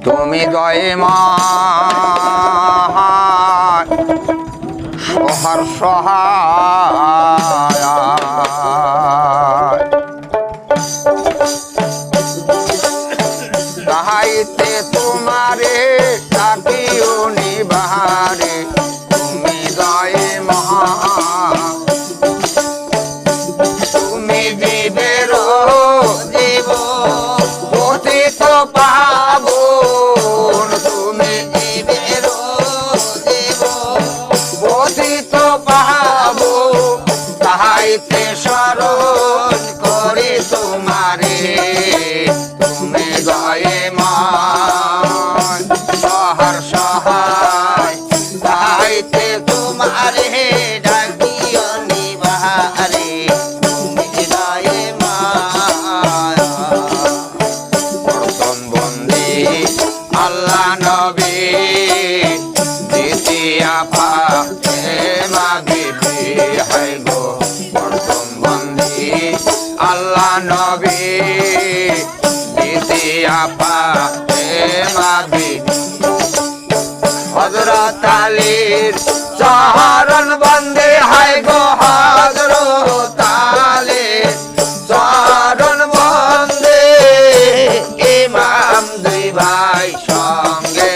তুমি দয়ে মা সহার সহায় তাহাইতে তোমারে ডাকিও নিবারে তুমি দয়ে মহা তুমি জীবের জীব পতিত পাবন তুমি জীবের জীব পতিত পাব তাহাইতে স্মরণ করে তোমারে তুমি দয়ে মান সহার সহায় তাহাইতে তোমারে ডাকিও নিবারে তুমি দয়ে মান প্রথম বন্দী আল্লাহ নবী দ্বিতীয় পাপে মাগিবি হাই গো প্রথম বন্দী আল্লাহ নবী দ্বিতীয় পাপে মাগিবি হযরত আলীর চরণ বন্দে হাই গো হযরত আলীর চরণ বন্দে ইমাম দুই ভাই সঙ্গে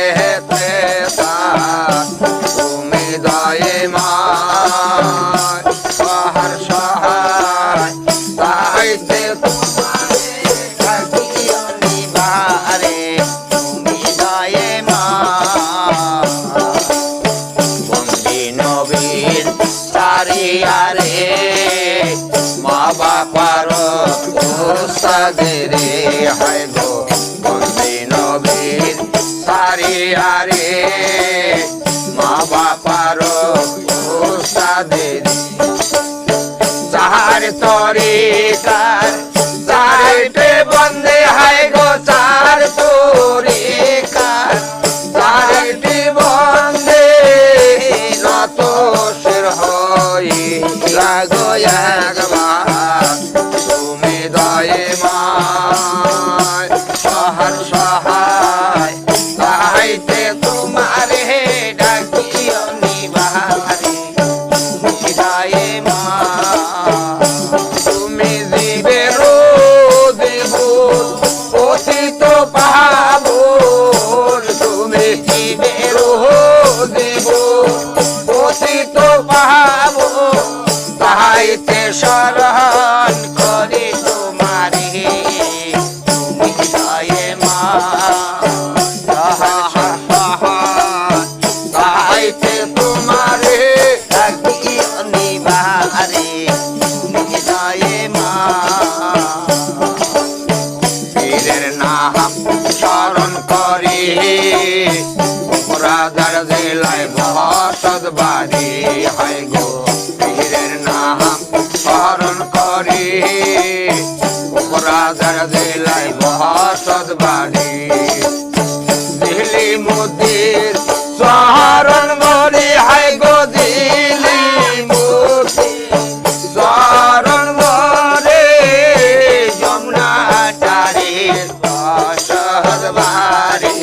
তুমি দয়ে মান সহার সহায় তাইতে তোমারে ডাকিও নিবারে তুমি দয়ে মান বন্দী নবীর সারিয়ারে মা বাবার উস্তাদের হায় গো বন্দী নবীর সারিয়ারে মা বাবার উস্তাদের চার তরিকার চারটে বন্দে হায় গো চার তরিকার চারটি বন্দে নত শির হই লাগো একবার তুমি দয়ে মান সহার সহায় তাইতে তোমারে ডাকিও নিবারে তুমি দয়ে মান তুমি জীবের জীব পতিত পাবন তুমি জীবের জীব পতিত পাব তাহাইতে স্মরণ করি তোমারে তুমি দয়ে মান তাহাইতে তোমারে ডাকিও নিবারে তুমি দয়ে মান পীরের নাম স্মরণ করি রাজার জেলায় বসত বাড়ি হয় গো পীরের নাম স্মরণ করি রাজার জেলায় বসত বাড়ি দিল্লি মুদির স্মরণ করি হয় গো দিল্লি মুদির স্মরণ করে যমুনা টারের বসত বাড়ি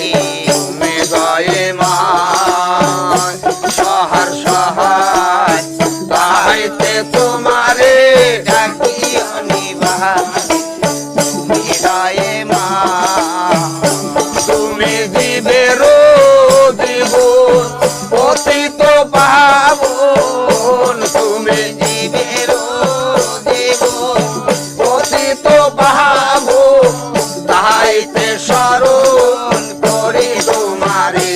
তুমি দয়ে মান সহার সহায় তাইতে তোমারে ডাকিও নিবারে তুমি দয়ে মান তুমি জীবের জীব পতিত পাবন তুমি জীবের জীব পতিত পাব তাইতে স্মরণ করি তোমারে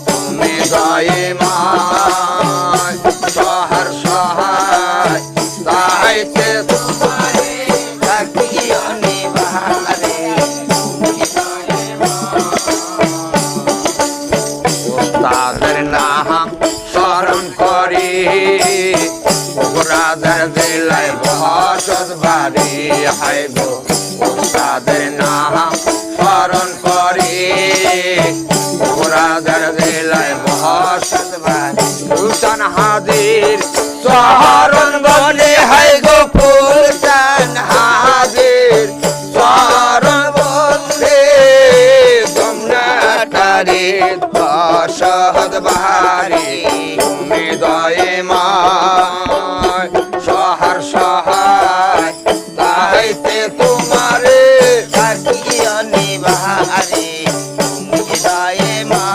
তুমি দয়ে মান সহার সহায় তাইতে তোমারে ডাকিও নিবারে তুমি দয়ে উস্তাদের নাম স্মরণ করি রাজার জেলায় বসত বাড়ি হায় গো উস্তাদের নাম স্মরণ করি রাজার জেলায় বসত বাড়ি সুলতান হাজির চরণ বলে হায় গো ফুলচান হাজির চরণ বলে তোমরা বাড়ি দশহদ বাহারি তুমি দয়ে মায় সহার সহায় তাইতে তোমারে থাকিও নিবারে তুমি দয়ে মা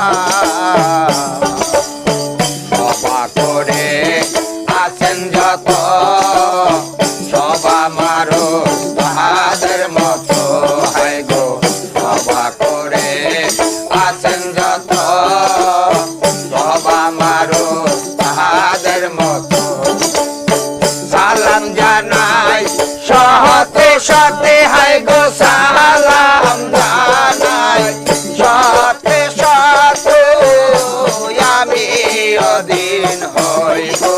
সভা করে আছেন যত সভা মারো তাহাদের মতো হয় গো সভা করে আছেন যত সভা মারো তাহাদের মতো সালাম জানাই সহতে সতে হয় গো সালাম জানাই সতে সতে আমি অদিন হই গো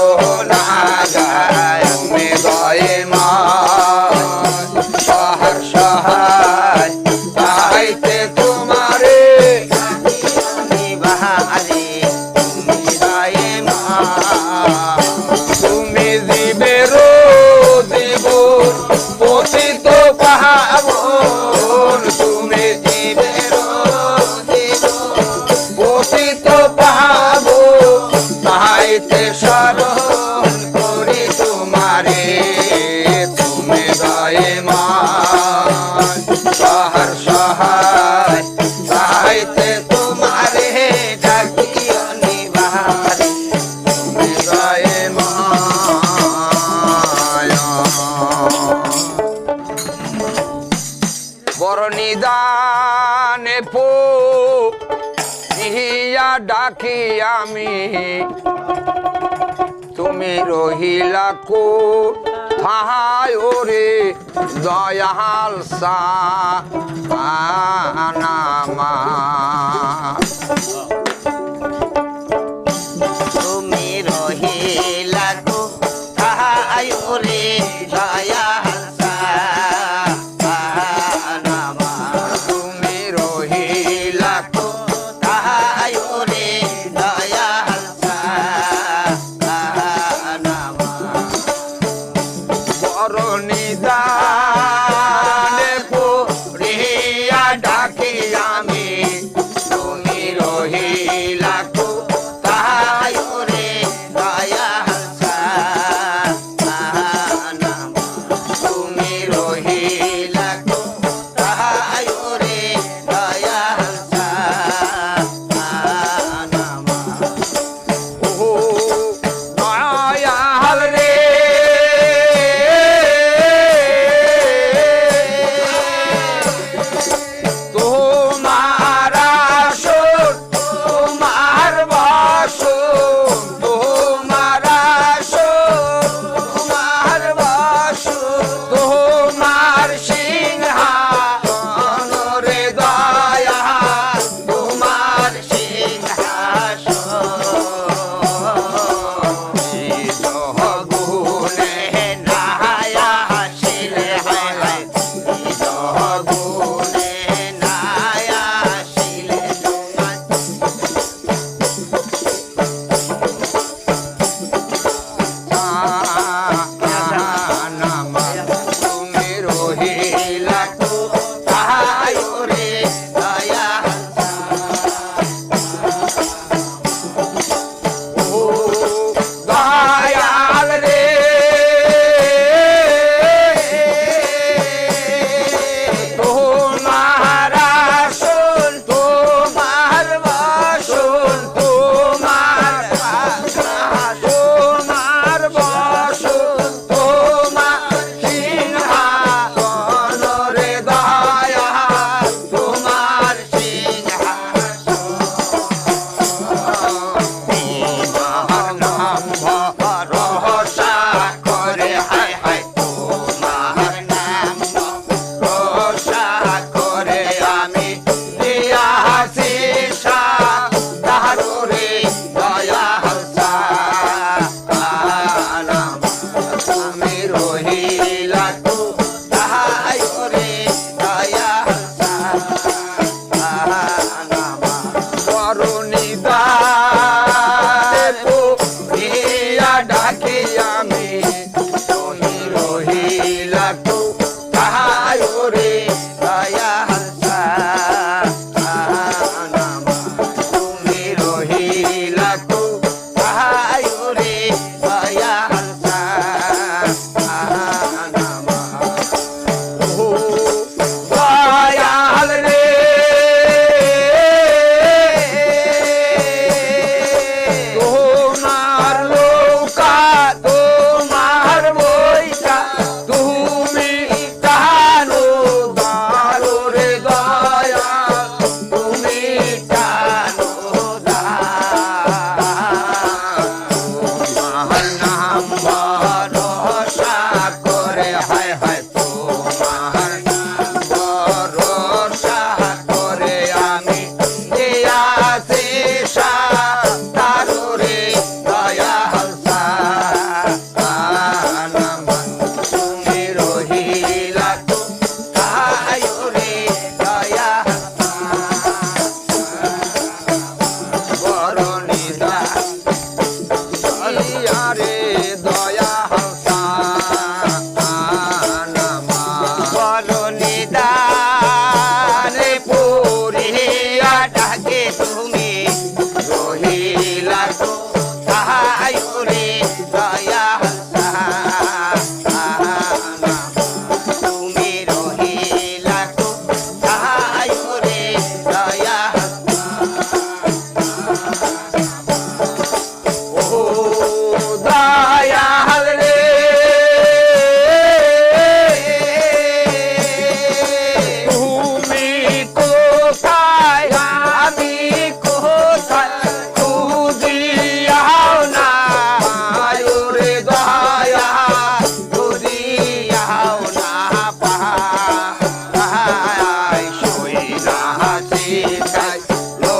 না যায় তুমি দয়ে মা সহার সহায় তাইতে তোমারে নিবারে তুমি দয়ে মা তুমি জীবের জীবন পতিত পাবন তুমি জীবের পতিত পাব তাইতে স্মরণ করি তোমারে তুমি দয়ে মা সহার সহায় তাইতে তোমারে থাকিও নিবারে তুমি দয়ে মা বড় নিদানে পো ইহিয়া ডাকি আমি তুমি রহিলা কো থাহায় ওরে দয়াল সানামা তুমি রহিলা গো তাহায় রে দয়া নামা তুমি রহিলা কো তাহায় রে দয়া নামা বড় নিদানে পড়িয়া ডাকি আমি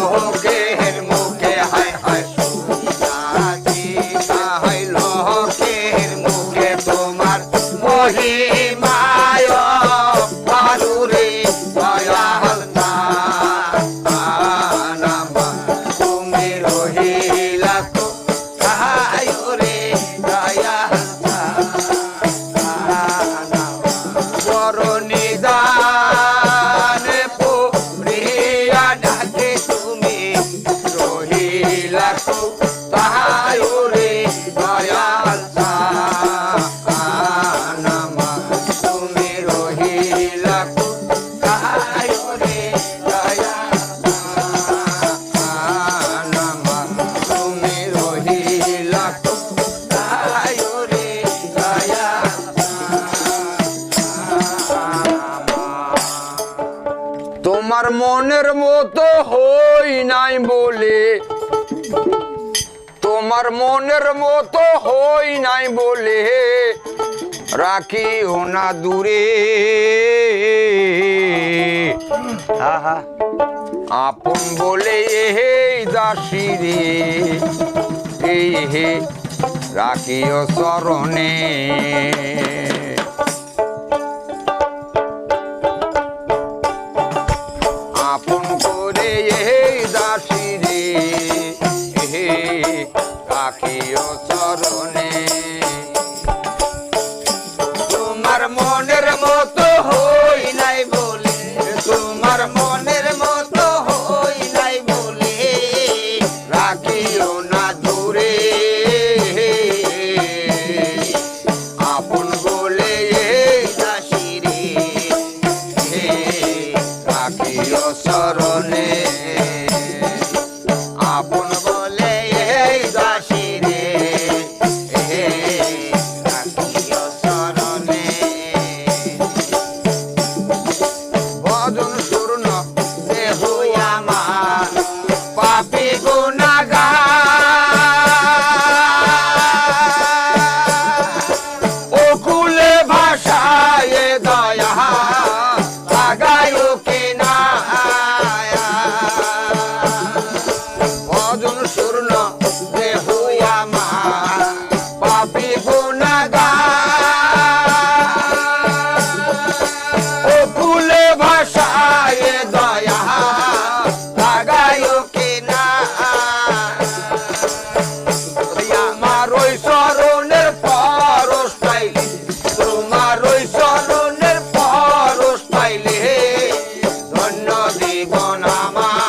লোকের মুখে হায় হায় শুনিয়াছি হায় লোকের মুখে তোমার মহিমায় আলুরে দয়াল না তুমি রহিলা কো তাহায় রে দয়াল বড় নিদানে পুরিয়া ডাকে তুমি রহিলা কো তাহায় রে দয়াল নামা তুমি রহিলা কো তাহায় রে দয়াল নামা তুমি রহিলা কো তাহায় রে দয়াল তোমার মনের মতো হই নাই বলে তোমার মনের মতো হই নাই বলে রাখিও না দূরে আহা আপন বলে এই দাসী রে এই হে রাখিও চরণে আপন করে এই দাসী রে হে রাখিও চরণে তোমার মনের মতো হই নাই বলে তোমার মনের মতো হই নাই বলে রাখিও না দূরে আপন বলে এই দাসী রে হে রাখিও চরণে আপন বলে এই দাসী রে হে রাখিও চরণে ভজন শূর্ণ দেহ আমার পাপি গুনাগার ওকুলে ভাষায় দয়া লাগায় কিনা ভজন শূর্ণ দেহ আমার পাপি গুনাগার ওকুলে ভাষায় দয়া লাগায় কিনা আমার ওই চরণের পরশ পাইলে তোমার ওই চরণের পরশ পাইলে ধন্য জীবন আমার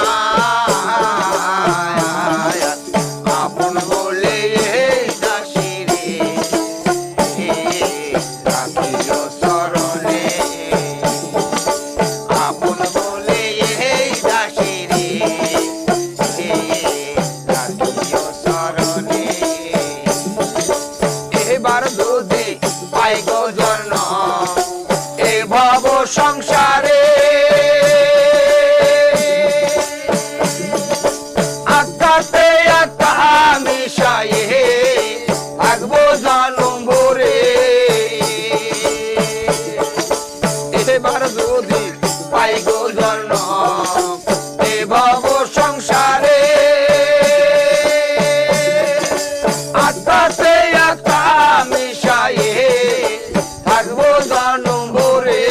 আপন বলে এই দাসী রে রাখিও চরণে আপন বলে এই দাসী রে রাখিও চরণে এবার যদি পাই গো জন্ম এ ভব সংসারে আত্মাতে আত্মা মিশায়ে থাকবো জনম ভরে এবার যদি পাই গো জন্ম এ ভব সংসারে আত্মাতে আত্মা মিশায়ে থাকবো জনম ভরে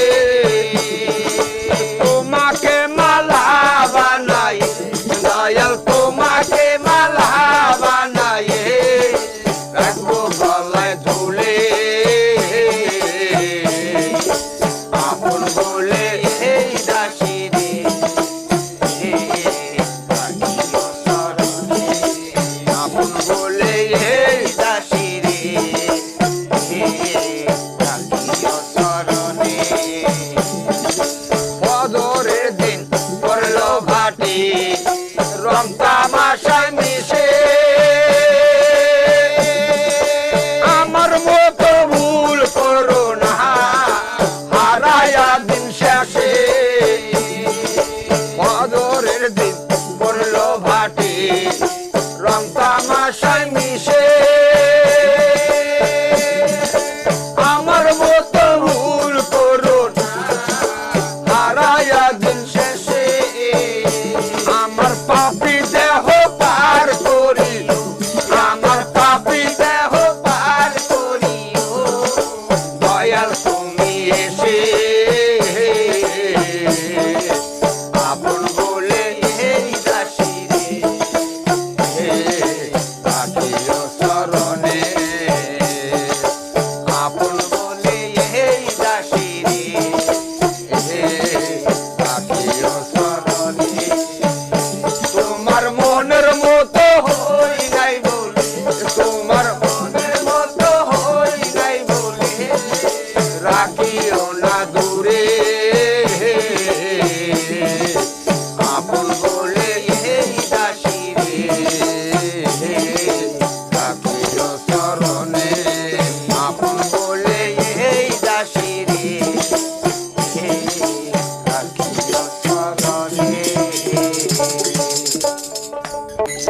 তোমাকে মালা বানাই দয়াল তোমাকে মালা বানাই রাখবো গলায় ঝুলে আপন বলে এই দাসী রে রাখিও চরণে আপন বলে এই দাসী রে রাখিও চরণে বদরের দিন করলো ভাটি রং তামাশায় মিশে আমার মতো ভুল করো না হারায়া দিন শেষে বদরের দিন করলো ভাটি রং তামাশায় মিশে আমার মতো ভুল করো না হারায়া দিন শেষে আমার পাপ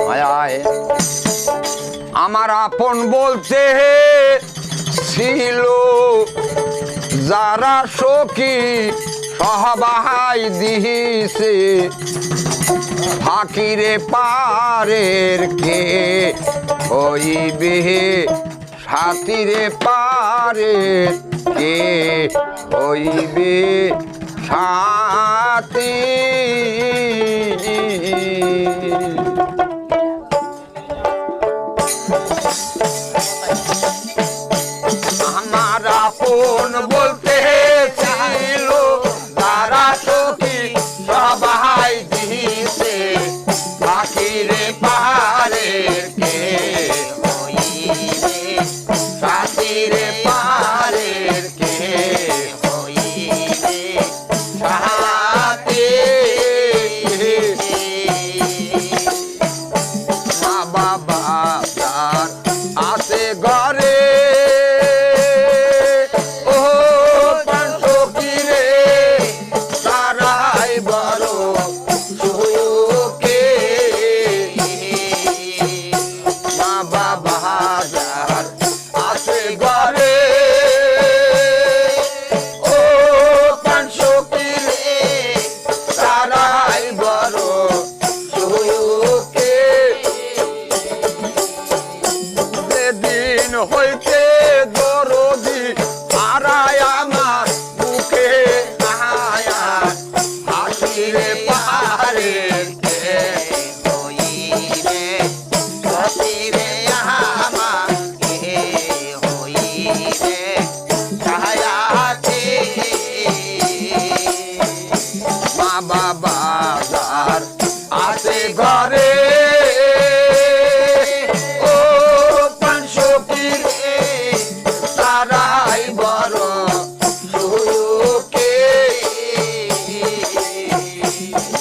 আয় আয়। আমার আপন বলতে ছিল যারা সখী সহবাই দিছে, ফাঁকিরে পারের কে হইবে সাথীরে পারের কে হইবে সাথী। আমার আপন বলতে ছিল তারা সখী সবাই দিছে, পাখিরে পাহাড়ের কে হইবে সাথীরে পাহাড়ের কে হইবে সাথী। মা বাবা তার আছে ঘরে, ও পাঁচকিরে তারাই বড় সুখে। মা বাবা যার আছে ঘরে, ও পাঁচকিরে তারাই বড় সুখে। যেদিন হইতে দরদি হারায় আমার বুকে আয়া, হাসিরে পাহাড়ের কে হইবে সতীরে আমাকে হইবে ছায়াতে। মা বাবা যার আছে ঘরে, ও পাঁচকিরে তারাই বড় সুখে।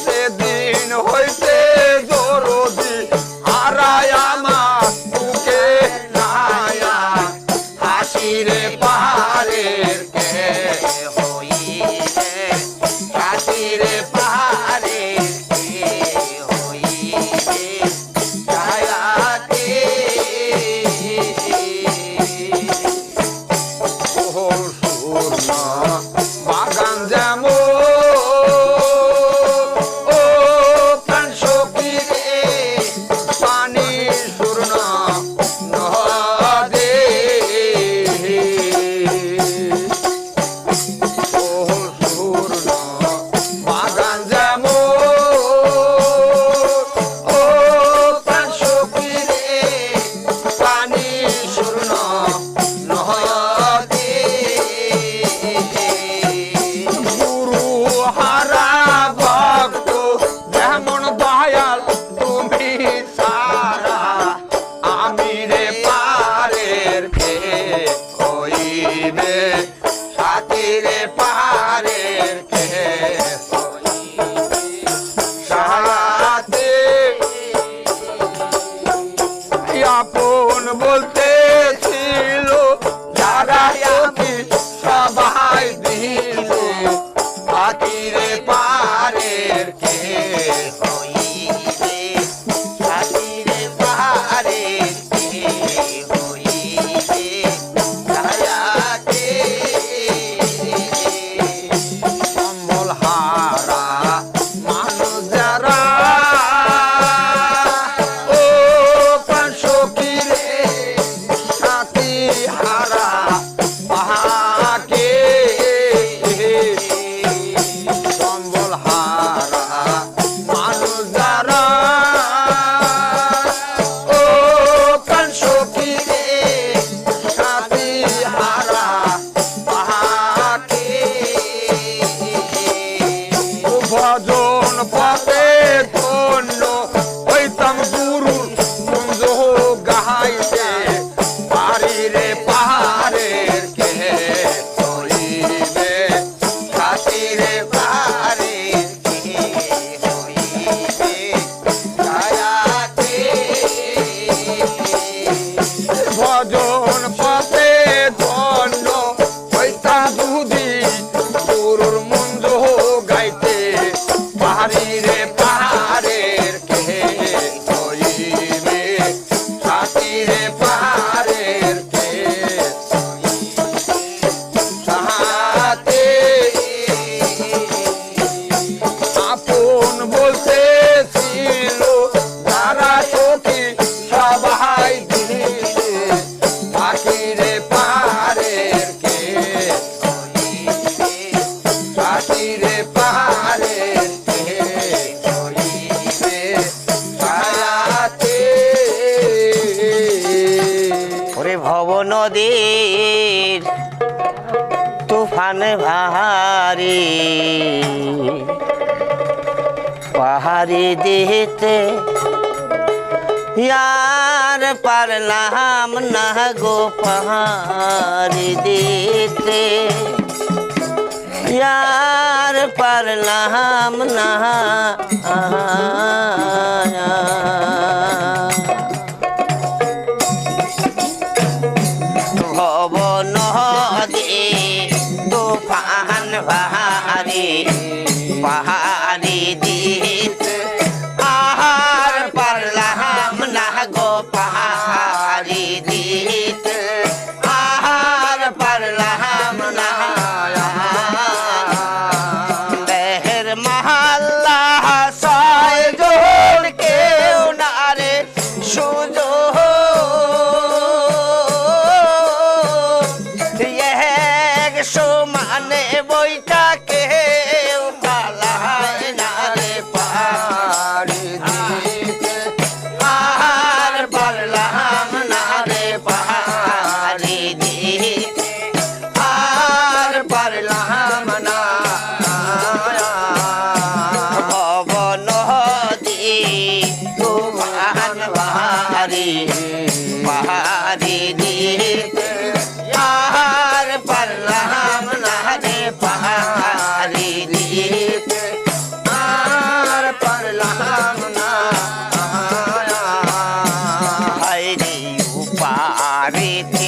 সেদিন হইতে দরদি হারায় আমার বুকে নায়া, হাসিরে পাহাড়ের কে হইবে সাথীরে পাহাড়ে হইবে নদীর তুফান ভারী পাহাড়ি দিতে यार পারলাম না গো পাহাড়ি দিতে यार পারলাম না ভব নদী তুফান ভারী পাহাড়ি দিতে আর পারলাম না গো পাহাড়ি দিতে আর পারলাম না দেহের মহল্লা ছয়জন কেউ না রে সুযোগ সমানে বইটা কেউ পালায় না রে পাহাড়ি দিতে আর পারলাম না রে পাহাড়ি দিতে আর পারলাম না ভব নদী তুফান ভারী পাহাড়ি দিতে আর পারলাম না রে পাহাড়ি দিতে আর পারলাম না হায়রে উপারিতে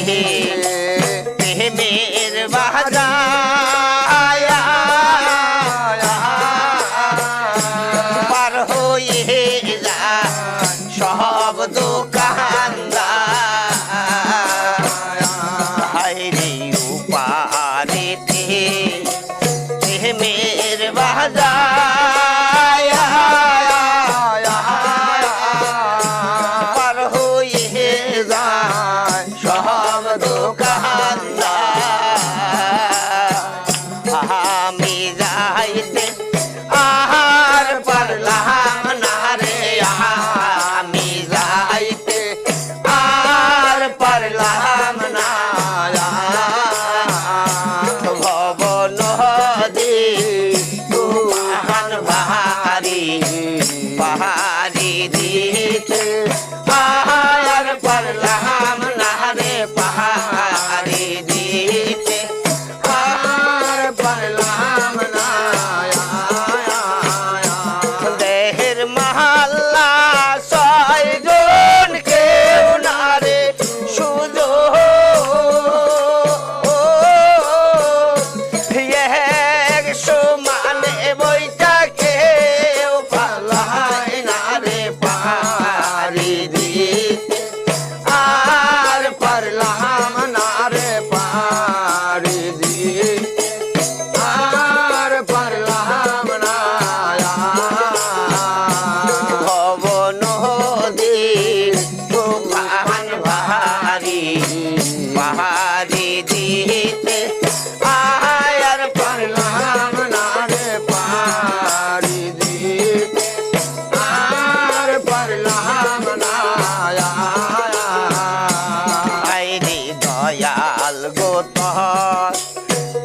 প্রেমের বাজায়া পার হয়ে যা সব দোকানদার হায়রে উপারিতে প্রেমের বাজায়া পার হয়ে যায় সব দোকানদার আমি যাইতে আর পারলাম না রে আমি যাইতে আর পারলাম না ভব নদী তুফান ভারী পাহাড়ি দিতে আর পারলাম না রে পাহাড়ি দিতে আর পারলাম না দেহের মহল্লা ছয়জন কেউ না রে সুযোগ সমানে বইটা কেউ পালায় না রে পাহাড়ি দিতে আর পারলাম না রে পাহাড়ি দিতে আর পারলাম না ভব নদী তুফান ভারী পাহাড়ি দিতে আর পারলাম না রে পাহাড়ি দিতে আর পারলাম না আইরে দয়াল গো তোর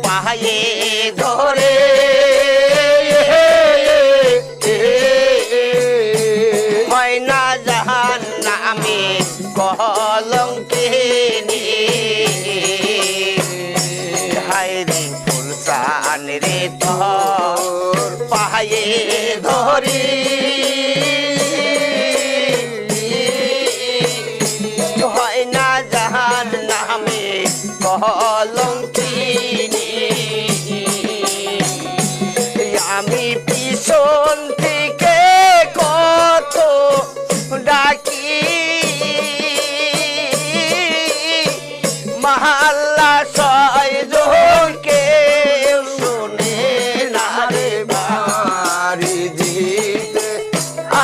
পায়ে ধরে হয় না জাহান নামে কলঙ্কিনী হায়রে ফুলসান রে তোর পায়ে ধরি হয় না জাহান নামে কলঙ্কিনী আমি পিছন থেকে কত ডাকি মহল্লা ছয়জন কেউ শোনে না রে পাহাড়ি দিতে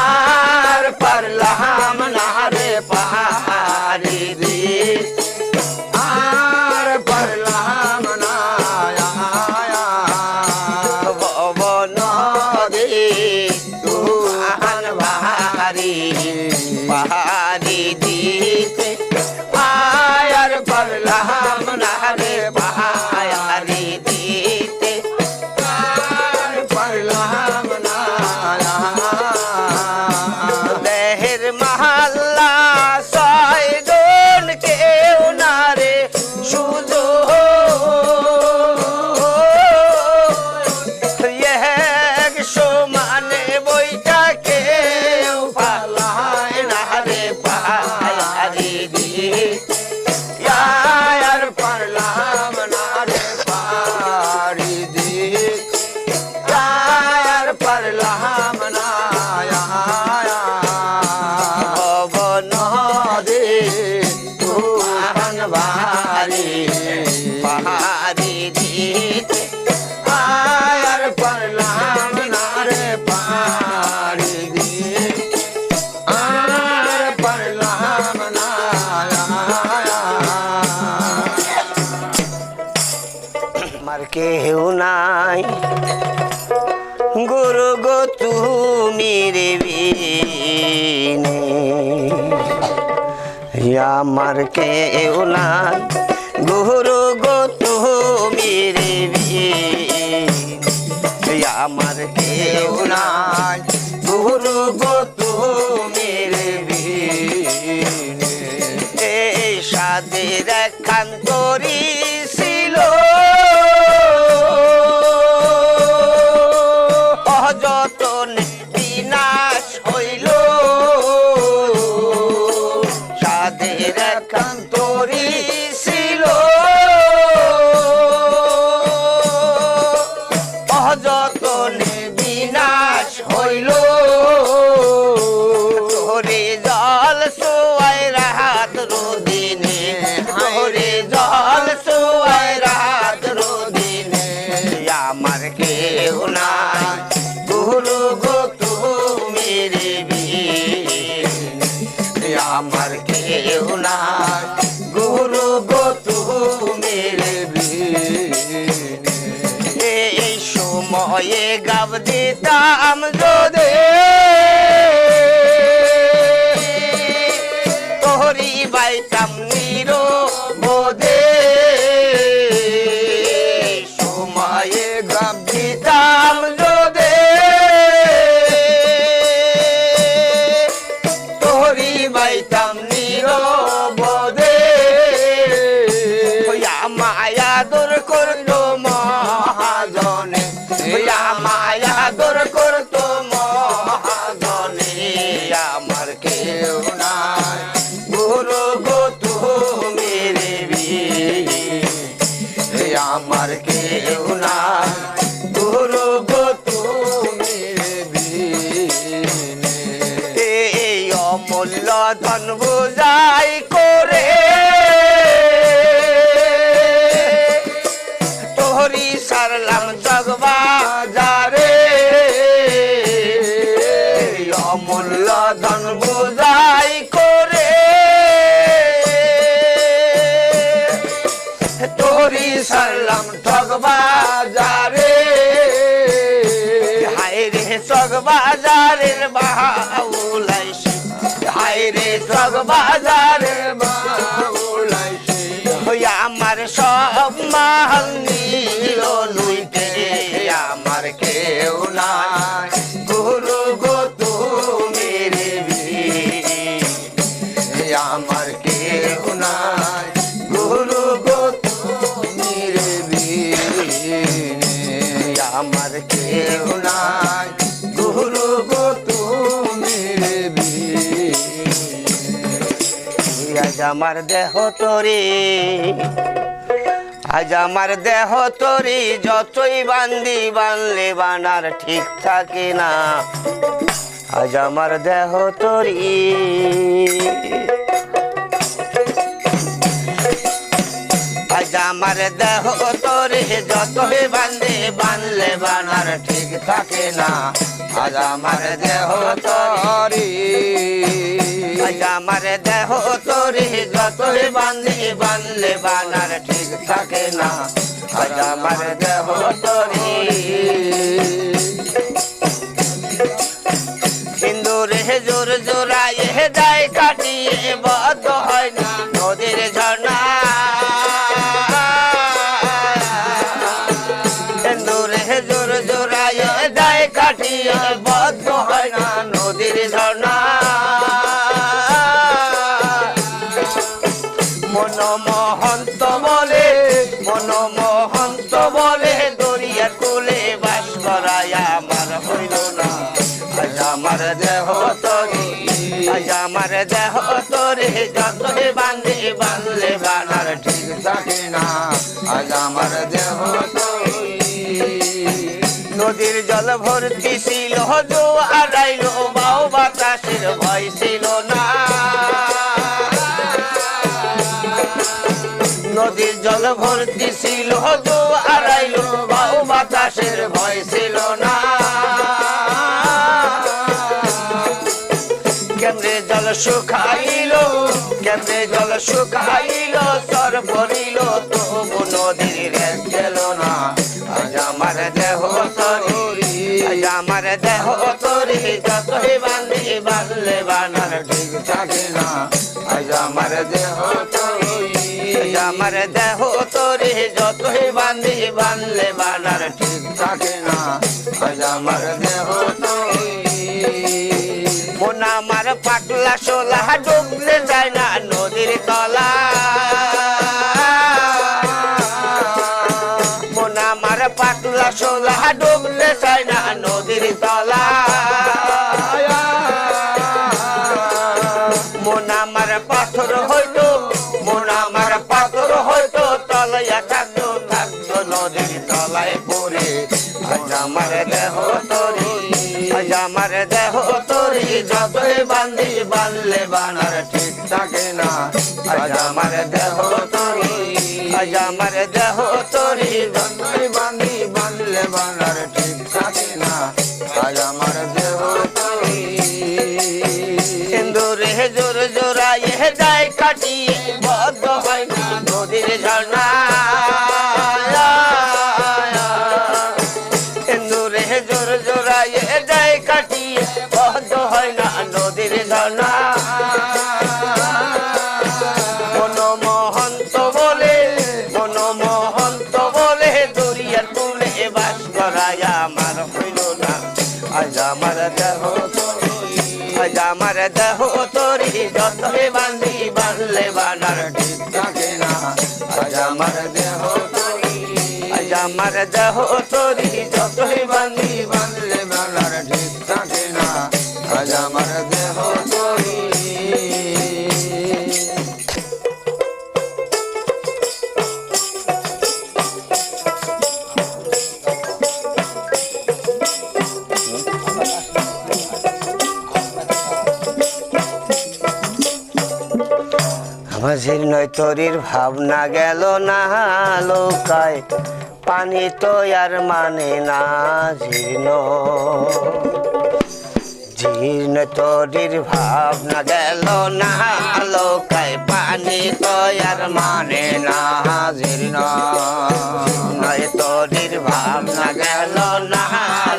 আর পারলাম না রে পাহাড়ি দিতে আর পারলাম না ভব নদী তুফান ভারী পাহাড়ি দিতে আর পারলাম কেউ নাই গুরু গো তুমি রে বিনে আমার কেউ নাই গুরু গো তুমি রে বিনে আমার কেউ নাই গুরু গো তুমি রে বিনে এই সাদের একখান তরি ছিল অযতনে বিনাশ হইল সাদের একখান তরি ছিল অযতনে বিনাশ হইল তোরে জল সোয়াই রাত রোদিনে তোরে জল সোয়াই রাত রোদিনে আমার কেউ নাই গুরু গো তুমি রে বিনে আমার কেউ নাই গুরু গো তুমি রে বিনে এই সময়ে গাব দিতাম যদি তোহরি বাইতাম নিরো বোধে সময়ে গাব দিতাম যদি তোহরি বাইতাম নিরো বোধে মায়া দূর করতো মহাজনে মায়া দূর করতো মহাজনে আমার কেউ নাই গুরু গো তুমি রে বিনে আমার কেউ নাই গুরু গো তুমি রে বিনে এই অমূল্য ধন বুঝাই করে তোহরি সারলাম জগবাজারে অমূল্য ধন বুঝাই করে তোহরি সারলাম ঠগবাজারে হায় রে চকবাজারের বাউলাইছি হায় রে চকবাজারের বাউলাইছি আমার সব মাল নিল লুইতে আমার কেউ নাই গুরু গো তুমি রে বিনে আমার কেউ নাই গুরু গো তুমি রে বিনে আমার কেউ নাই গুরু গো তুমি রে বিনে আজ আমার দেহ তরি আজ আমার দেহ তরি যতই বান্দি বানলে বানার ঠিক থাকে না আজ আমার দেহ তরি আজ আমার দেহ তরি যতই বান্দি বানলে বানার ঠিক থাকে না আজ আমার দেহ তরি আজ আমার দেহ তরি যতই বান্দি বানলে বানার ঠিক থাকে না আজ আমার দেহ তরি সিন্দুরে জোর জোড়ায় যায় কাটিয়ে বদ্ধ হয় না নদীর ঝর্ণা সিন্দুরে জোর জোড়ায় যায় কাটিয়ে বদ্ধ হয় না নদীর ঝর্ণা মনমোহন্ত বলে দরিয়া কুলে বাস করায় আমার হইল না আজ আমার দেহ তরি আজ আমার দেহ তরি যতই বান্ধে বানলে বানার ঠিক থাকে না আজ আমার দেহ তরি নদীর জল ভর্তি ছিল জোয়ার আইল বাউ বাতাসের ভয় ছিল না নদীর জল ভর্তি ছিল জোয়ার আইল বাউ বাতাসের ভয় ছিল না কেমনে জল শুকাইল কেমনে জল শুকাইল সর পড়িল তবু নদীর রেত গেল না আজ আমার দেহ তরি আজ আমার দেহ তরি যতই বাঁধি বাঁধলে বানার ঠিক থাকে না আজ আমার দেহ তরি আজ আমার দেহ তরি যতই বাঁধি বাঁধলে বানার ঠিক থাকে না আজ আমার দেহ তরি মন আমার পাতলা সোলা ডুবতে যায় না নদীর তলা মন আমার পাতলা সোলা ডুবতে যায় না নদীর তলা মন আমার পাথর হইতো মন আমার পাথর হইতো তলাইয়া থাকতো থাকতো নদীর তলায় পড়ে আজ আমার দেহ তরি আজ আমার দেহ তরি যতই বাঁধি বাঁধলে বানার ঠিক থাকে না আজ আমার দেহ তরি আজ আমার দেহ তরি যতই বাঁধি বাঁধলে বানার ঠিক থাকে না আজ আমার দেহ তরি ইন্দুরে জোর জোড়াইয়ে যায় কাটিয়ে বদ্ধ হয় না নদীর ঝর্ণা ইন্দুরে জোর জোড়াইয়ে যায় কাটিয়ে বদ্ধ হয় না নদীর ঝর্ণা মনমোহন্ত বলে দরিয়ার কূলে বাস করায় আমার হইল না আজ আমার দেহ আজ আমার দেহ তরি যতই বাঁধি বাঁধলে বানার ঠিক থাকে না আজ আমার দেহ তরি আজ আমার দেহ তরি যতই বাঁধি বাঁধলে বানার ঠিক থাকে না আজ আমার দেহ তরি মাঝির নয় তরির ভাবনা গেল না লোকায় পানি তো আর মানে না জীর্ণ জীর্ণ তরির ভাবনা গেল না লোকায় পানি তো আর মানে না জীর্ণ নয় তরির ভাবনা গেল না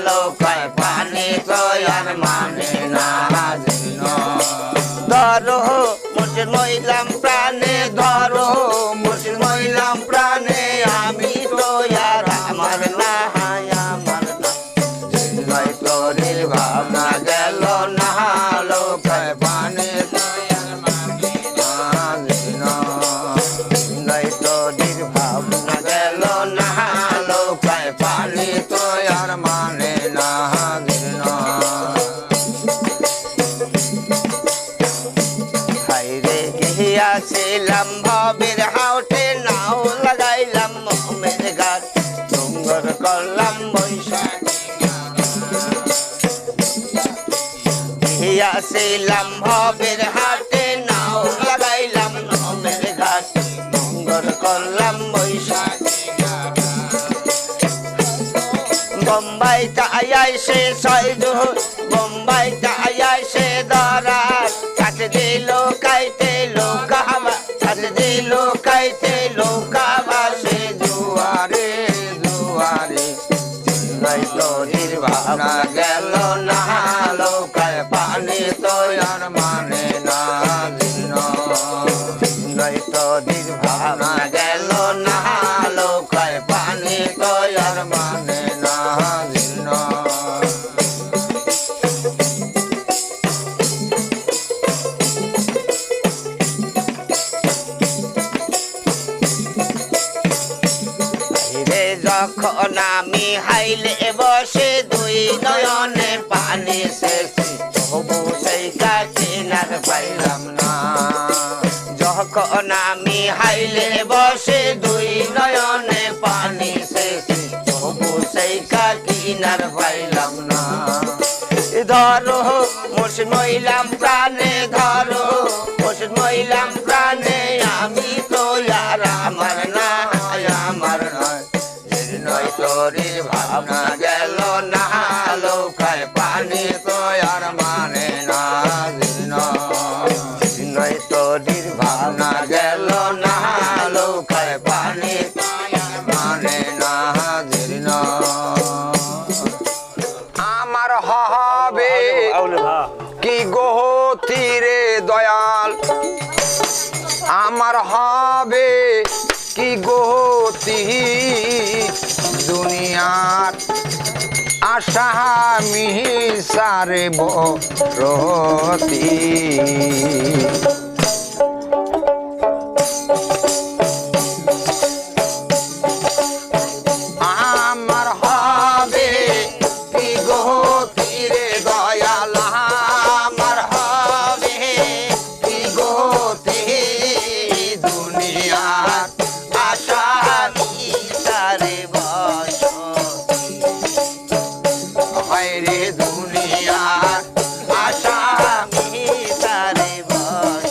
লোকায় পানি তো আর মানে না জীর্ণ ধরো মুসির মইলাম প্রাণে ধরো মুসির মইলাম প্রাণে আমি তো আর আমার না আমার না নয় তরির ভাবনা গেল না লোকায় পানি তো আর মানে না নয় তরির ভাবনা গেল না লোকায় পানি তো আর মানে না ছিলাম ভবের হাওটে নাও লাগাইলাম মোমের গাছ ডুঙ্গর করলাম বৈশাখ ছিলাম ভবের হাটে নাও লাগাইলাম মোমের গাছ ডুঙ্গর করলাম বৈশাখ বোম্বাই তাই সে ছয়জোর বোম্বাই তাই সে ধরা কাট দিল কাইতে লোকাবা কাট দিল কাইতে লোকাবা সে দুয়ারে দুয়ারে নয় তরির ভাবনা গেল না লোকায় পানি তো আর মানে না নয় তরির ভাবনা গেল না লোকায় পানি তো আর মানে না যখন আমি হাইলে বসে দুই নয়নে পানি শেষে তবু সেই কাকিনার পাইলাম না যখন আমি হাইলে বসে দুই নয়নে পানি শেষে তবু সেই কাকিনার পাইলাম না ধরো মুসির মইলাম প্রাণে ধরো মুসির মইলাম প্রাণে আমি তো আর আমার না আমার নয় নয় তরির ভাবনা গেল না লোকায় পানি তো আর মানে না গতি রে দয়াল আমার হবে কি গতি দুনিয়ার আশা মিহিসারে বরতি আমার হবে কি গতি রে দয়াল আমার হবে কি গতি দুনিয়ার আশা তারে বসতি হয় রে দুনিয়ার আশা তারে বসতি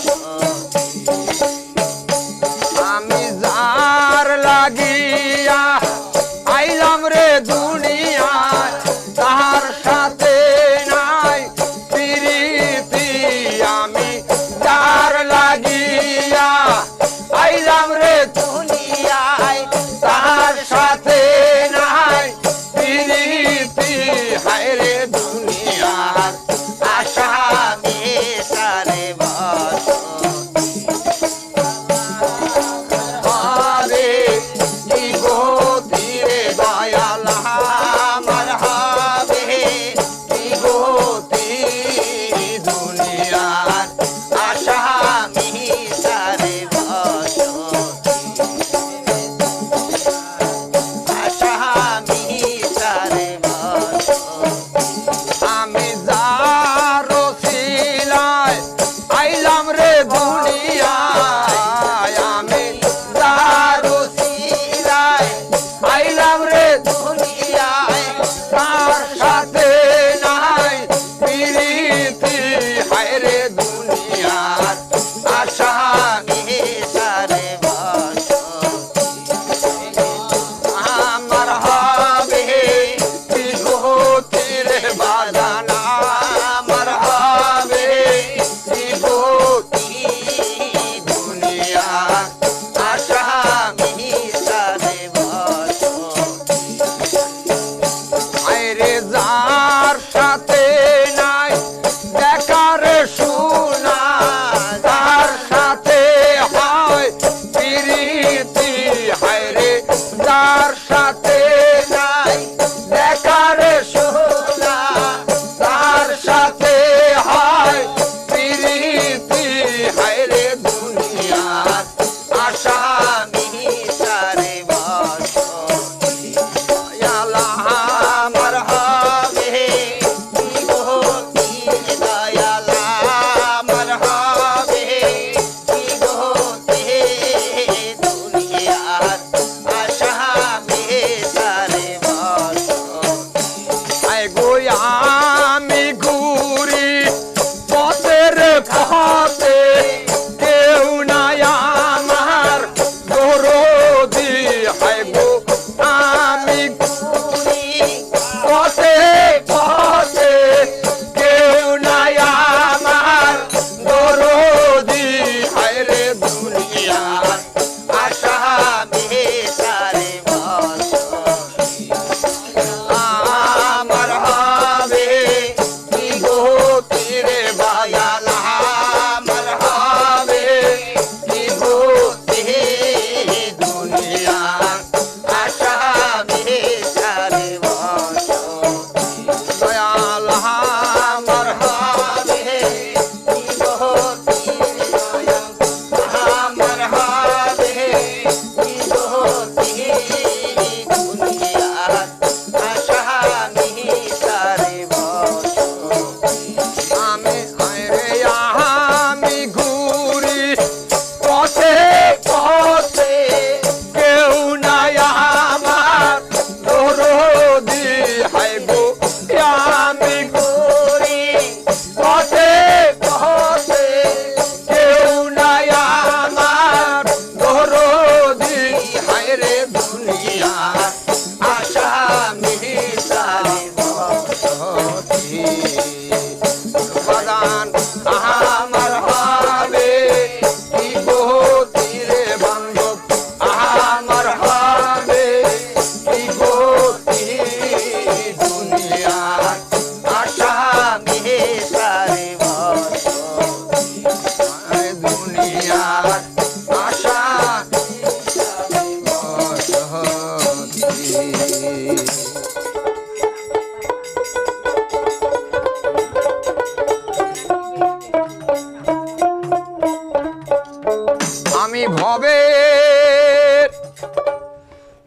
আমি ভবে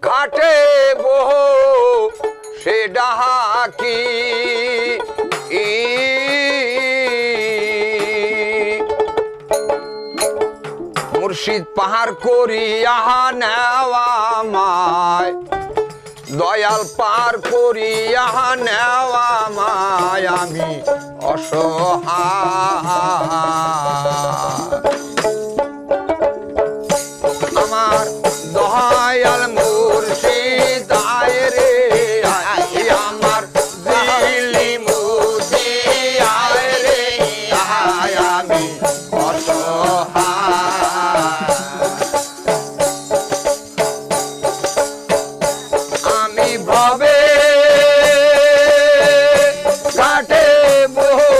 ঘাটে বহু সে ডাকি মুর্শিদ পাহাড় করিয়া নেওয়া মায় দয়াল পার করিয়া নেওয়া মায় আমি অসহায় আমার দয়াল মুর্শিদ আয় রে আয় আমার দিলি মুর্শি আয় রে আয় আমি অসহায় আমি ভবে ঘাটে বহু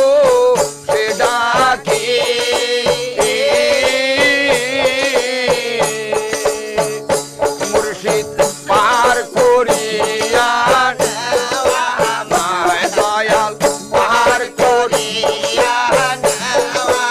সে ডাকি মুর্শিদ পার করিয়া নেওয়া আমায় দয়াল পার করিয়া নেওয়া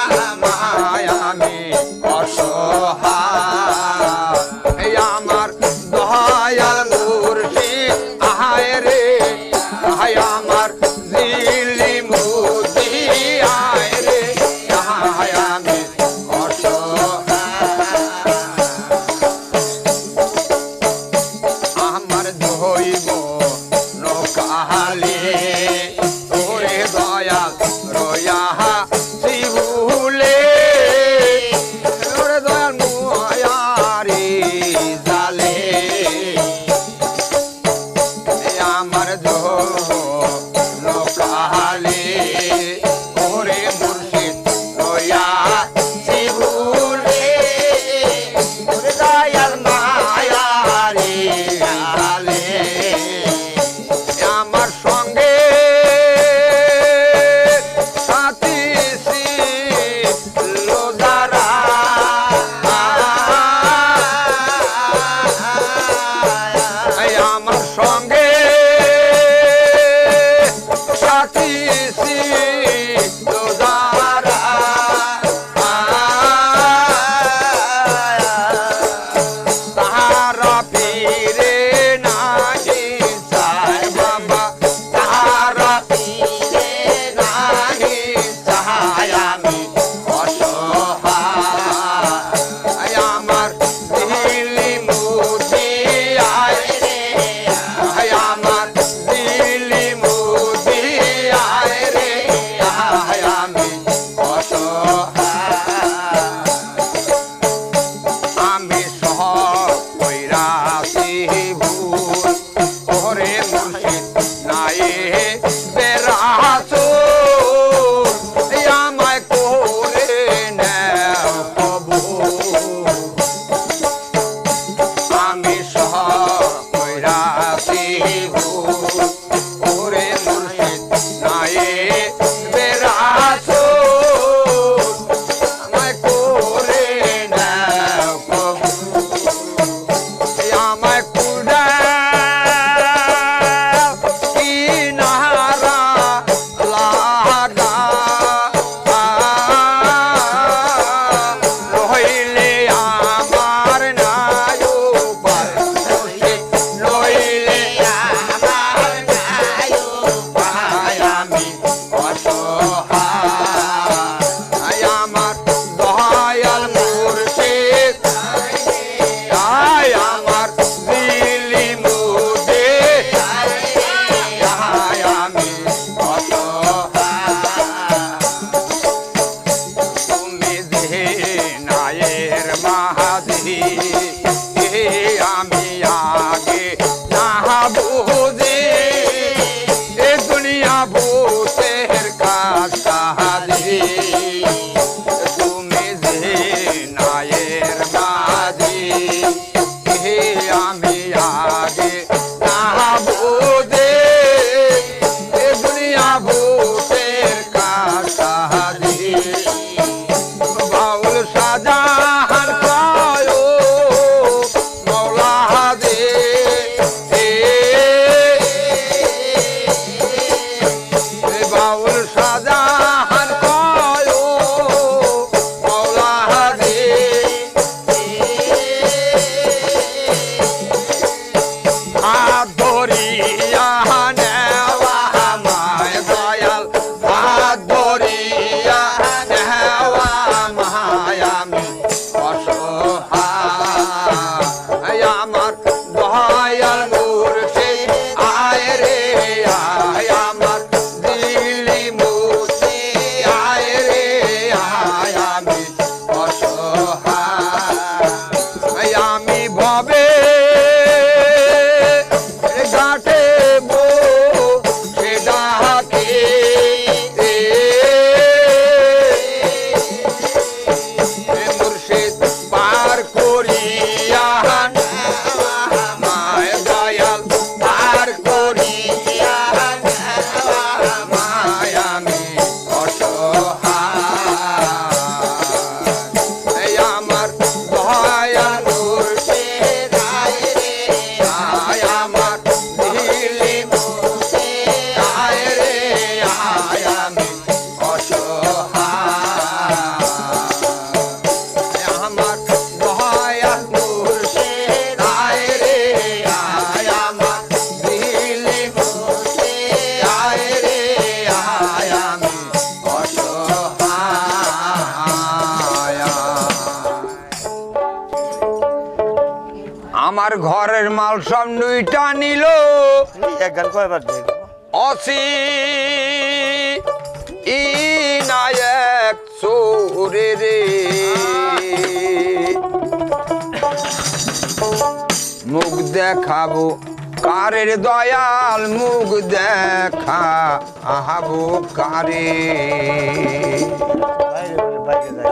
আমার ঘরের মাল সব নুইটা নিল এক গান কয়বার দেব অসি ই নায়ক সোরে রে মুখ দেখাবো কারের দয়াল মুখ দেখা আহাবো কারে বাইরে বাইরে যাই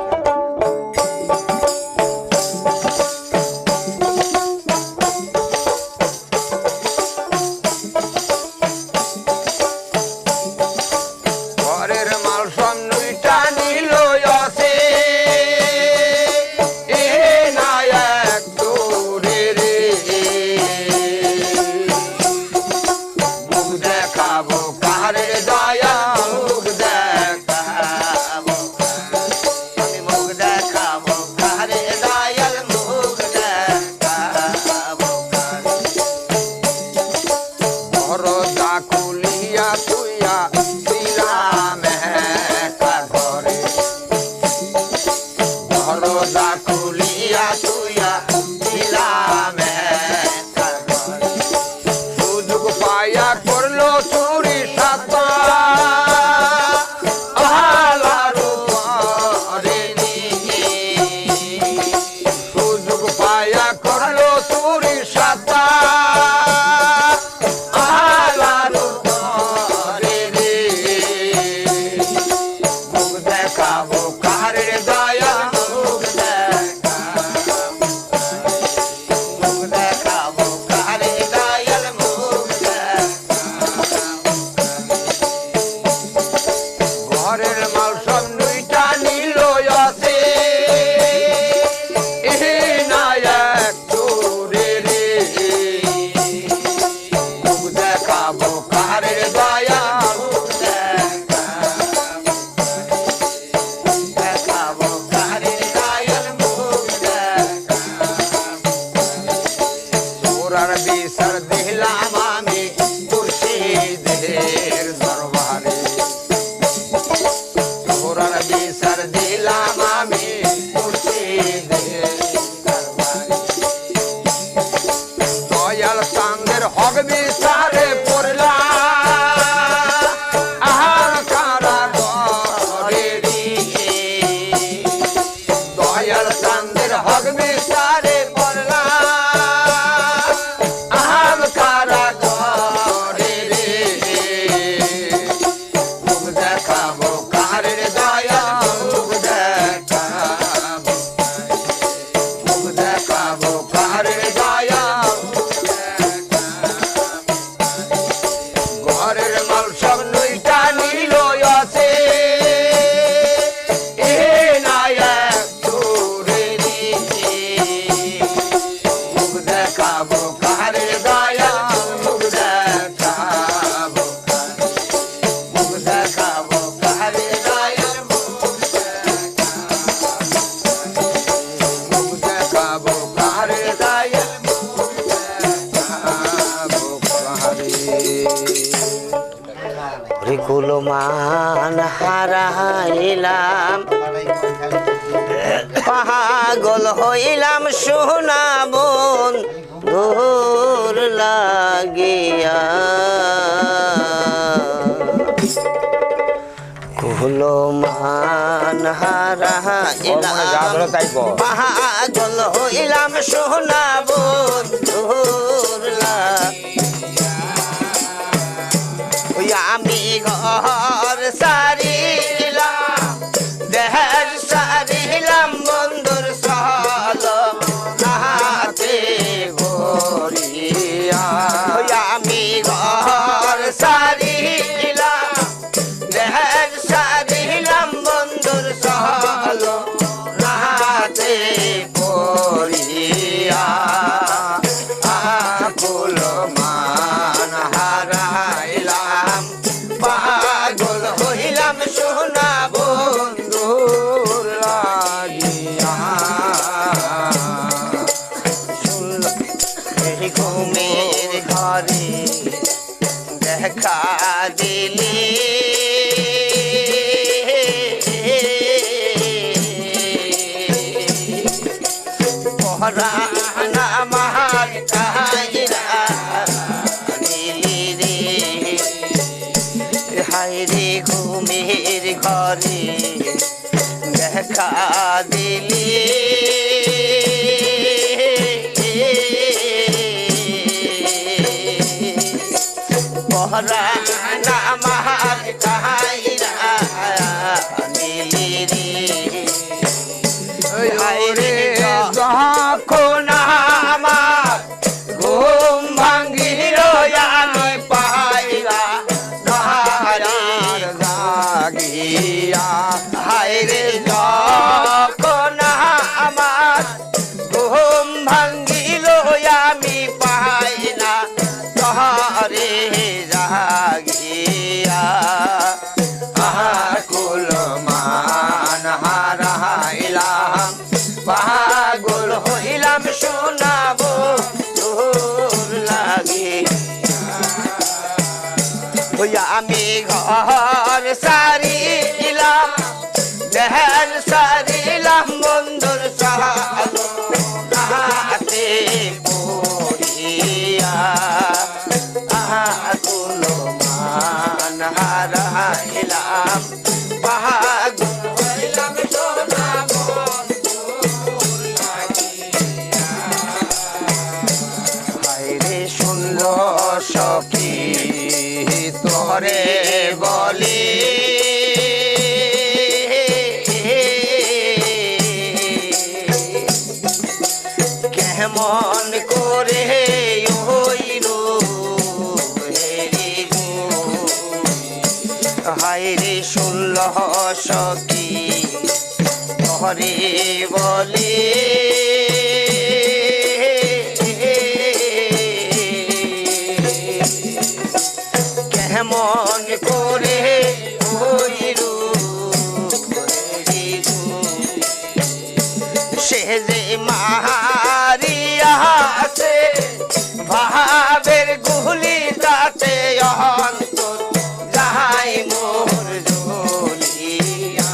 ঘরের মাল সব নুইটা নিল অসি ই নায়ক সোরে রে মুখ দেখাবো কারের দয়াল মুখ দেখাবো আমি মুখ দেখাবো কারে দয়াল মুখ দেখাবো বরদা কুলিয়া তুইয়া দিলাম একটা ঘরে বরদা কুলিয়া তুইয়া দিলাম একটা ঘরে সুযোগ পাইয়া করলো চুরি সাতা আলারু পরে সুযোগ পাইয়া করলো চুরি সাতা আলারু পরে রে মুখ দেখাবো কারের দয়া মুখ দেখাবো কারে দয়াল মুখ ঘরের মাল সব নুইটা নিল আছে নায়ক চোরে রে মুখ দেখাবো কারের দয়া দেখাবো কারে দয়াল মুখ ওরার বিচার দিলাম আমি মুর্শিদের দরবারে ওরার বিচার দিলাম আমি মুর্শিদের দরবারে দয়াল চাঁদের হক বিচারে পড়লা আহার কারা ঘরে রে দয়াল চাঁদের হক বিচারে পড়লা আহার কারা ঘরে রে মুখ দেখাবো কারের দয়া মুখ দেখাবো মুখ দেখাবো কারের দয়া ঘরের মাল সব নুইটা নিল আছে এ নায়ক চোরে রে মুখ দেখাবো কারের দয়া মুখ দেখাবো মুখ দেখাবো কারে দয়াল মুখ দেখাবো কারের দয়া দেখাবো কারে রিকুলো মান হারাইলাম পাগল হইলাম সোনা বোন দূর লাগিয়া কুলো মান হারাইলাম পাগল হইলাম সোনা বোন দূর ওই আমি ঘর সারিলাম দেহের সারিলাম বন্ধুর সল হাতে গড়িয়া ওই আমি ঘর সারিলাম দেহের সারিলাম বন্ধুর সল হাতে গড়িয়া আকুল মান হারাইলাম পাগল হইলাম সোনা বন্ধুর লাগিয়া ঘুমের ঘরে দেখা দিলি পরাণ দেখা দিলি পহরা নামার কাহিরা নীলি রে রে যখন আমার ঘুম ভাঙ্গিল আমি পাইলা তাহার জাগিয়া হায় রে যখন আমার ঘুম ভাঙ্গিল আমি পাইলা তহারে জাগিয়া আকুল মান হারাইলাম পাগল হইলাম শোনাবো তোর লাগে হইয়া আমি ঘর সারিলাম দেহের সারিলাম বন্ধুর সাহালো হাতে পড়িয়া আকুল মান হারাইলাম পাগল হইলাম শোনাবো হায়রে শুনল সখী তোরে বলি কেমন করে হইল হেরি গো হায়রে শুনল সখী তোরে বলি কেমন করে হইল সে যে মারিয়া আছে ভাবের গুলি তাতে অন্তর যাই মোর জ্বলিয়া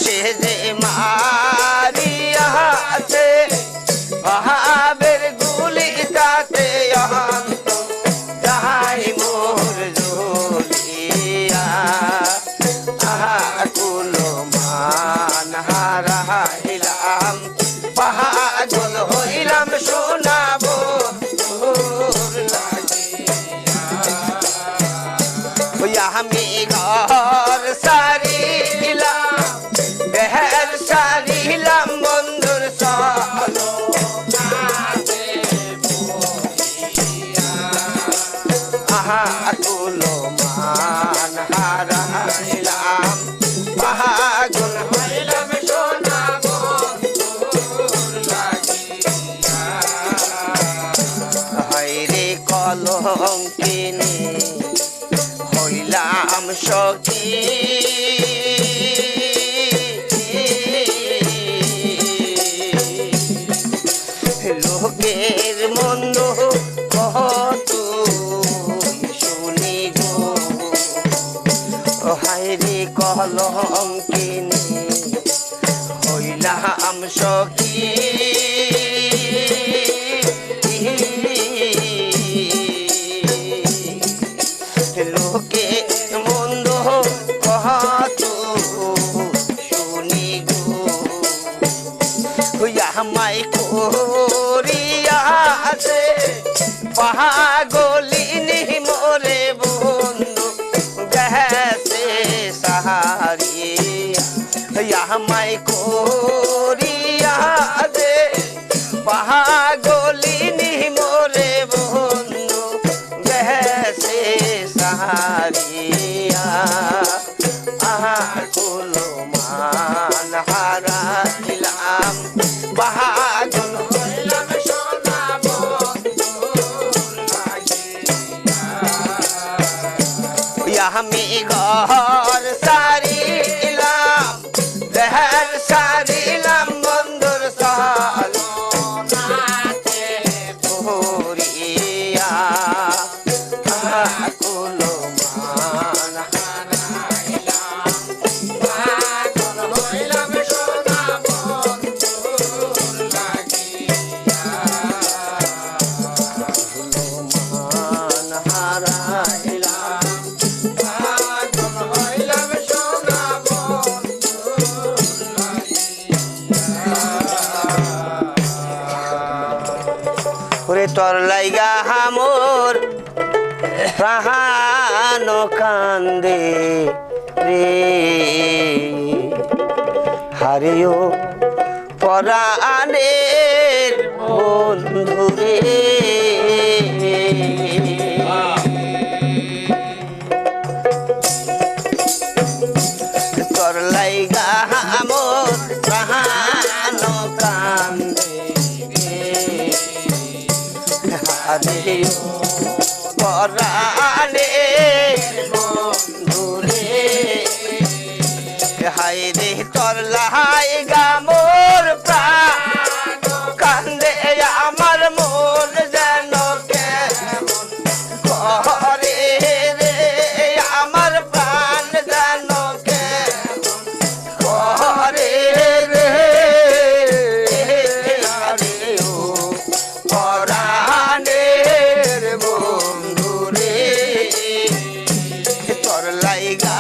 সে যে মারিয়া আছে ভাবের গুলি তাতে অন্তর যাই মোর জ্বলিয়া আকুল মান হারাইলাম পাগল হইলাম শোনাবো তোর লাগিয়া আমি ঘর সারিলাম দেহের সারিলাম বন্ধুর সালো আকুল মান হারাইলাম পাগল হইলাম শোনাবো হায়রে কলঙ্কিনী হইলাম সখী লোকের মন্দ কত শুনি গো হায়রে কলঙ্কিনী হইলাম সখী লোকে মন্দ কত শুনি গো হইয়া মাই করিয়াছে পাগলিনী মোরে বন্ধু গেছে সাহারিয়া মাই করিয়াছে পাগলিনী মোরে বন্ধু গেছে সাহারিয়া আকুল মান হারাইলাম পাগল হইলাম শোনাবো তোর লাগিয়া আমি ঘর সারিলাম দেহের সারিলাম বন্ধুর সালো নাতে পড়িয়া আকুল মান হারাইলাম পাগল হইলাম শোনাবো তোর লাগিয়া মান হারাইলাম পাগল হইলাম শোনাবো তোর লাগিয়া তোর লাইগা হামোর প্রাণ কান্দে রে হারিও পরাণের বন্ধু রে তোর লাইগা হামোর প্রাণ কান্দে হারিও পরাণের বন্ধু রে হাই রে তোর লাইগা মোর প্রাণ কান্দে আমার মন যেন কেমন করে রে আমার প্রাণ যেন কেমন করে রে আরে ও পরাণের বন্ধু রে তোর লাইগা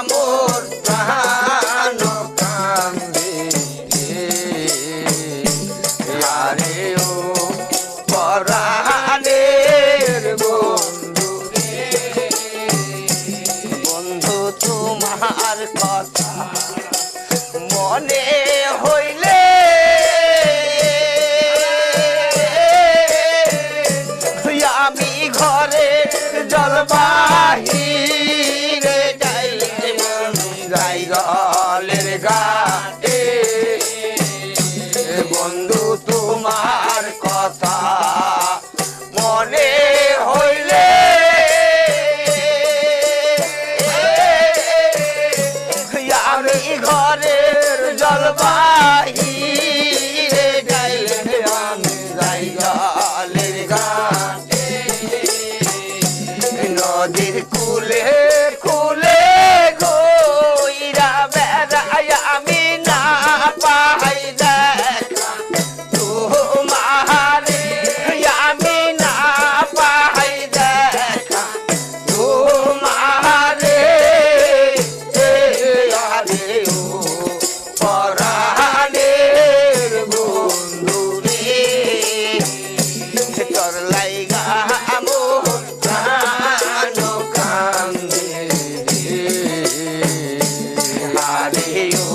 মোর প্রাণ কান্দে আরে ও পরাণের বন্ধু রে বন্ধু তোমার কথা মনে হইলে আমি ঘরে জলবাহিরে যাইতে মন যাই জলের ঘাটে বন্ধু তোমার কথা মনে হইলে আমি ঘরের জলবাহিরে যাইতে আমি যাই জলের ঘাটে নদীর কুলে কুলে গইরা বেড়াই আমি না পাই দেখা তোমারে আমি না পাই দেখা তোমারে আরে ও পরাণের বন্ধু রে তোর লাইগা মোর প্রাণ কান্দে রে আরে ও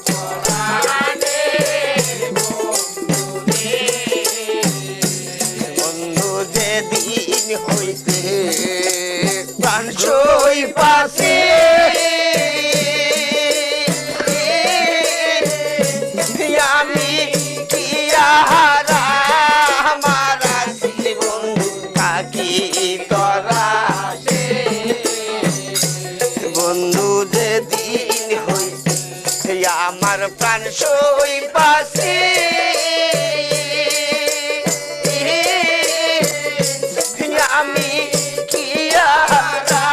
পরাণের বন্ধু রে বন্ধু যেদিন হইতে প্রাণ সই পাশে আমি কি আহারা আমার আছি বন্ধু থাকি তোরা বন্ধু যেদিন হইতে আমার প্রাণ সই পাশে আমি কি আহারা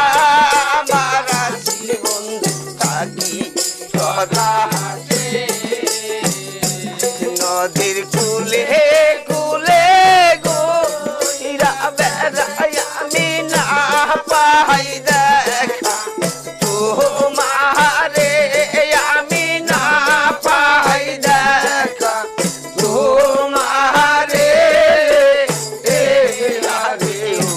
আমার আছি বন্ধু থাকি তোরা নদীর কুলে কুলে গইরা বেড়াই আমি না পাই দেখা তোমারে আমি না পাই দেখা তোমারে আরে ও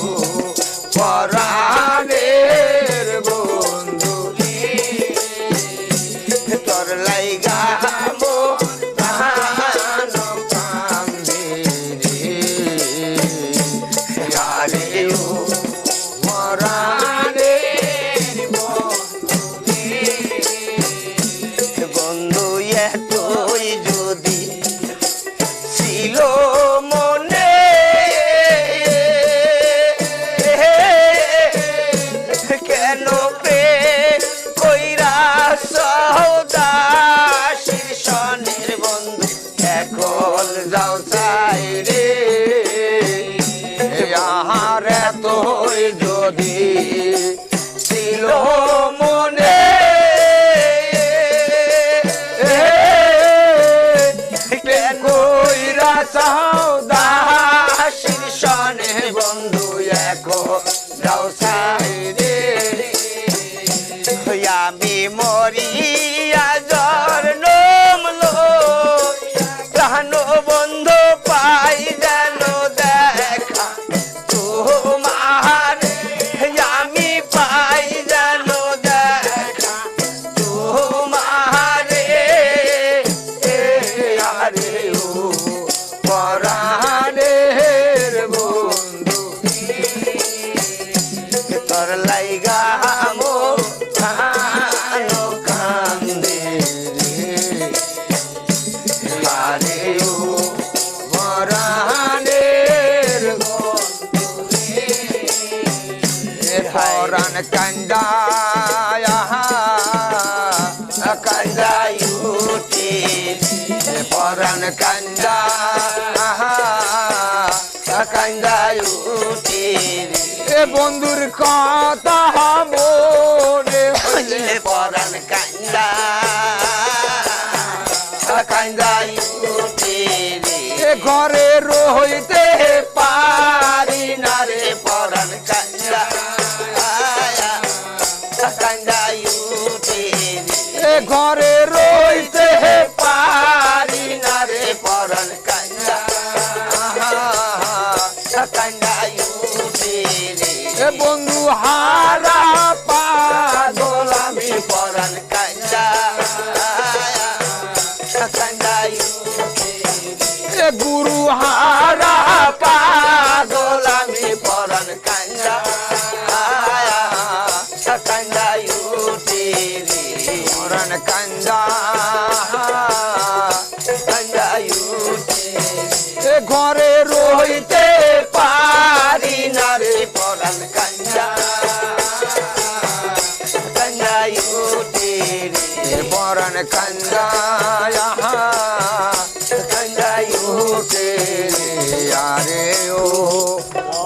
পরাণের বন্ধু রে তোর লাইগা মোর প্রাণ কান্দে রে আরে ও পরাণের বন্ধু রে বন্ধু এতই যদি ছিল মনে কেন প্রেম কইরা সৌদাসীর সনের বন্ধু এখন যাও চাই রে আহার এতই যদি ছিল মনে আরে ও পরাণের পরাণ কান্দায় কান্দাই উঠে পরাণ কান্দা কান্দাই উঠে এ বন্ধুর কথা মনে হইলে পরাণ কান্দা কান্দাই উঠে এ ঘরে রইতে পারি না রে পরাণ কান্দা কান্দাই উঠে এ ঘরে রইতে পারি না রে পরাণ কান্দা কান্দাই উঠে এ বন্ধু হারা পাগল আমি পরাণ কান্দা কান্দাই এ গুরু হারা পাগল আমি পরাণ কান্দা কান্দাই উঠে পরাণ কান্দা কান্দাই উঠে এ ঘরে রইতে পারি না রে পরাণ কান্দা কান্দাই উঠে এ পরাণ কান্দা কান্দাই উঠে আরে ও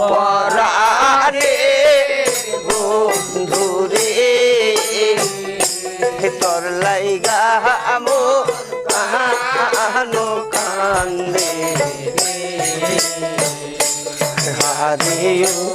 পরারে বন্ধুরে তোর লাইগা আমো কানো কান্দে হারে ও